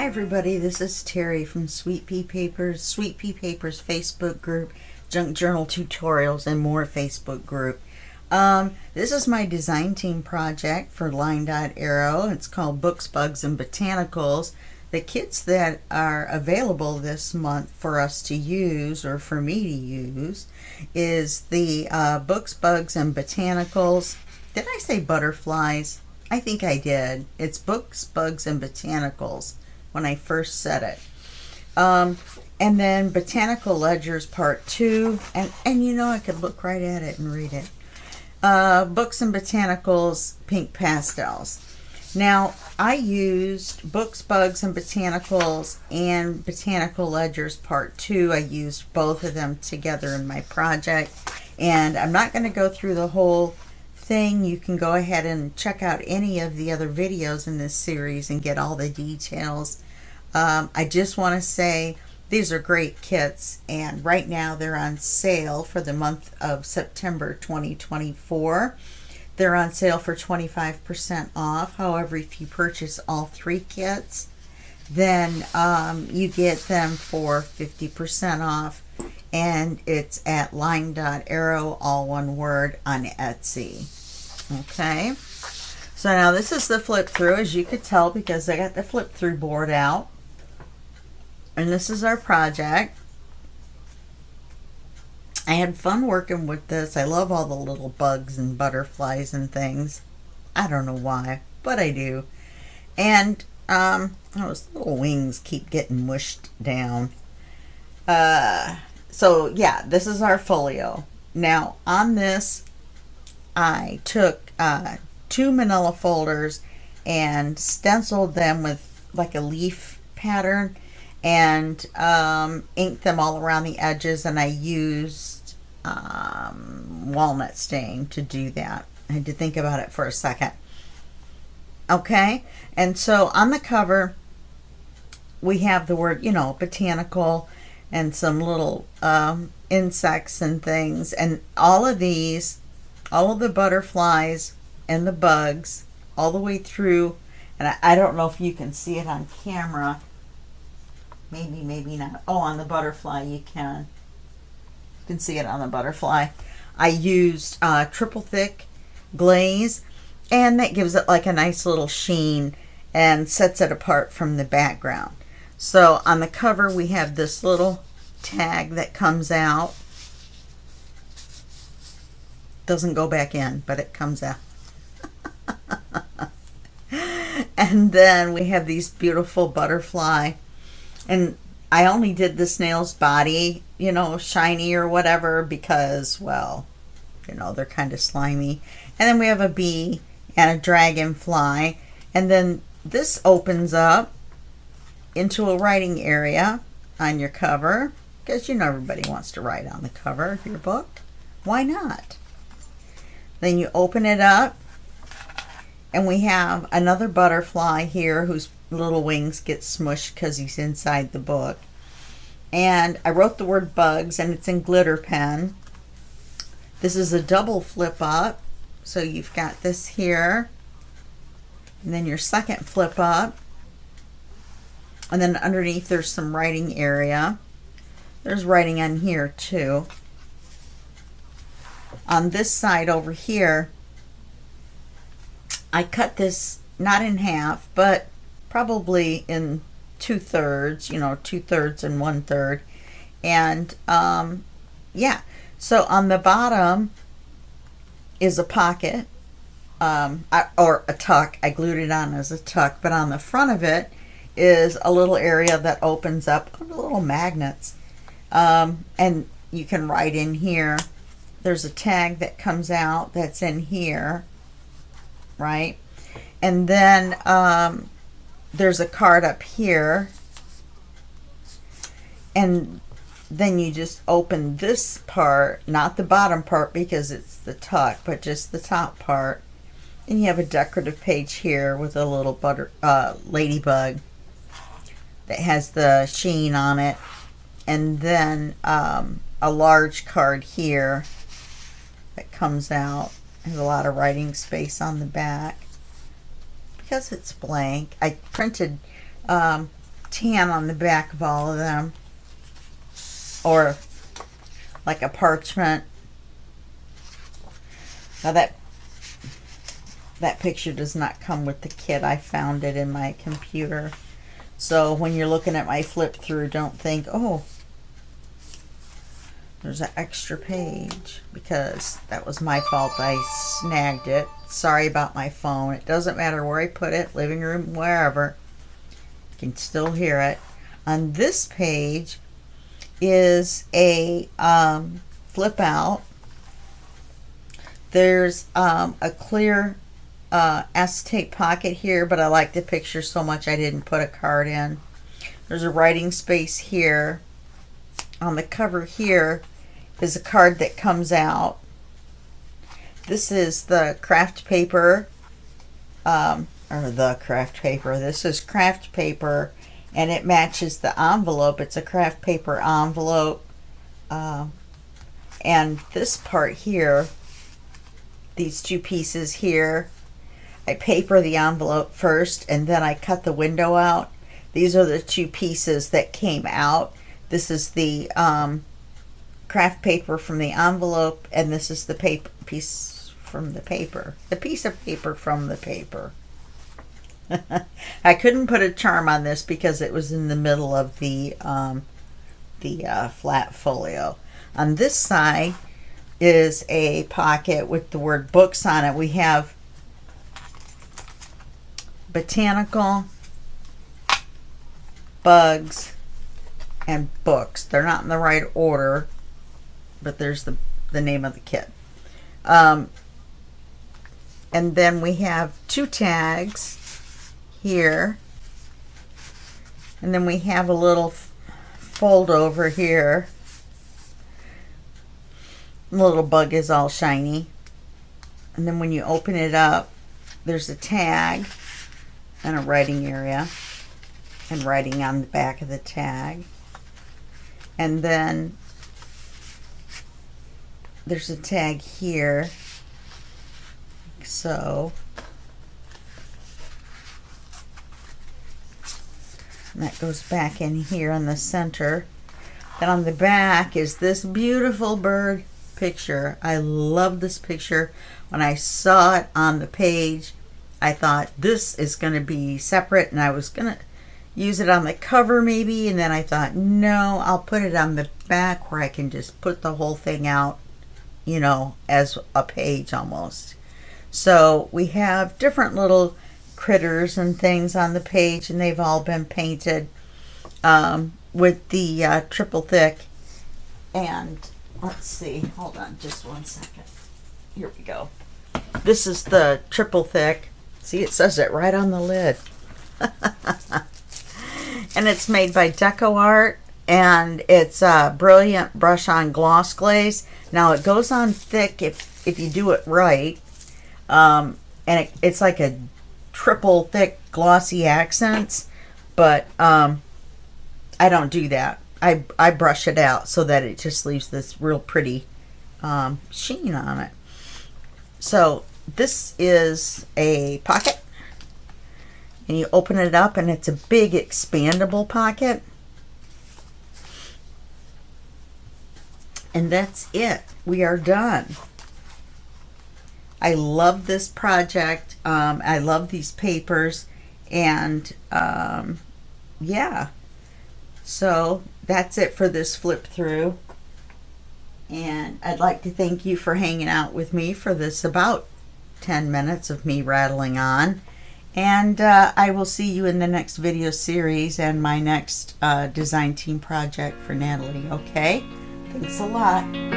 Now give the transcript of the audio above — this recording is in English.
Hi everybody, this is Terry from Sweet Pea Papers, Sweet Pea Papers Facebook group, Junk Journal Tutorials, and more Facebook group. This is my design team project for LineDotArrow. It's called Books, Bugs, and Botanicals. The kits that are available this month for us to use, or for me to use, is the Books, Bugs, and Botanicals. Did I say butterflies? I think I did. It's Books, Bugs, and Botanicals when I first said it. And then Botanical Ledgers Part 2. And you know, I could look right at it and read it. Books and Botanicals Pink Pastels. Now, I used Books, Bugs, and Botanicals and Botanical Ledgers Part 2. I used both of them together in my project. And I'm not going to go through the whole thing. You can go ahead and check out any of the other videos in this series and get all the details. I just want to say these are great kits, and right now they're on sale for the month of September 2024. They're on sale for 25% off. However, if you purchase all 3 kits, then you get them for 50% off, and it's at LineDotArrow, all one word, on Etsy. Okay, so now this is the flip through, as you could tell, because I got the flip through board out. And this is our project. I had fun working with this. I love all the little bugs and butterflies and things. I don't know why, but I do. And those little wings keep getting mushed down. So yeah, this is our folio. Now on this, I took 2 manila folders and stenciled them with like a leaf pattern, and inked them all around the edges, and I used walnut stain to do that. I had to think about it for a second. Okay, and so on the cover we have the word, you know, botanical, and some little insects and things, and all of these, all of the butterflies and the bugs all the way through. And I don't know if you can see it on camera. Maybe not. Oh, on the butterfly you can. You can see it on the butterfly. I used triple thick glaze, and that gives it like a nice little sheen and sets it apart from the background. So on the cover we have this little tag that comes out. Doesn't go back in, but it comes out. And then we have these beautiful butterfly. And I only did the snail's body, you know, shiny or whatever, because, well, you know, they're kind of slimy. And then we have a bee and a dragonfly. And then this opens up into a writing area on your cover, because, you know, everybody wants to write on the cover of your book. Why not? Then you open it up, and we have another butterfly here whose little wings get smushed because he's inside the book. And I wrote the word bugs, and it's in glitter pen. This is a double flip up, so you've got this here, and then your second flip up, and then underneath there's some writing area. There's writing on here too. On this side over here, I cut this not in half, but probably in 2/3, you know, 2/3 and 1/3. And yeah, so on the bottom is a pocket, or a tuck. I glued it on as a tuck, but on the front of it is a little area that opens up, little magnets, and you can write in here. There's a tag that comes out that's in here, right? And then there's a card up here, and then you just open this part, not the bottom part because it's the tuck, but just the top part, and you have a decorative page here with a little ladybug that has the sheen on it, and then a large card here that comes out. There's a lot of writing space on the back because it's blank. I printed tan on the back of all of them, or like a parchment. Now that picture does not come with the kit. I found it in my computer. So when you're looking at my flip through, don't think, oh, there's an extra page, because that was my fault. I snagged it. Sorry about my phone. It doesn't matter where I put it, living room, wherever. You can still hear it. On this page is a flip out. There's a clear acetate pocket here, but I like the picture so much I didn't put a card in. There's a writing space here. On the cover here is a card that comes out. This is the craft paper, This is craft paper, and it matches the envelope. It's a craft paper envelope. And this part here, these two pieces here, I paper the envelope first, and then I cut the window out. These are the two pieces that came out. This is the craft paper from the envelope, and this is the piece from the paper. The piece of paper from the paper. I couldn't put a charm on this because it was in the middle of the flat folio. On this side is a pocket with the word books on it. We have Botanical, bugs, and books. They're not in the right order, but there's the name of the kit. And then we have two tags here, and then we have a little fold over here. The little bug is all shiny, and then when you open it up, there's a tag and a writing area, and writing on the back of the tag. And then there's a tag here, so, and that goes back in here in the center. Then on the back is this beautiful bird picture. I love this picture. When I saw it on the page, I thought this is going to be separate, and I was going to use it on the cover maybe, and then I thought, no, I'll put it on the back where I can just put the whole thing out, you know, as a page almost. So we have different little critters and things on the page, and they've all been painted with the triple thick. And let's see, hold on just one second. Here we go. This is the triple thick. See, it says it right on the lid. And it's made by DecoArt, and it's a brilliant brush on gloss glaze. Now it goes on thick if you do it right, and it's like a triple thick glossy accents, but I don't do that. I brush it out so that it just leaves this real pretty sheen on it. So this is a pocket, and you open it up, and it's a big expandable pocket. And that's it. We are done. I love this project. I love these papers, and yeah. So that's it for this flip through. And I'd like to thank you for hanging out with me for this about 10 minutes of me rattling on. And I will see you in the next video series and my next design team project for Natalie, okay? Thanks a lot.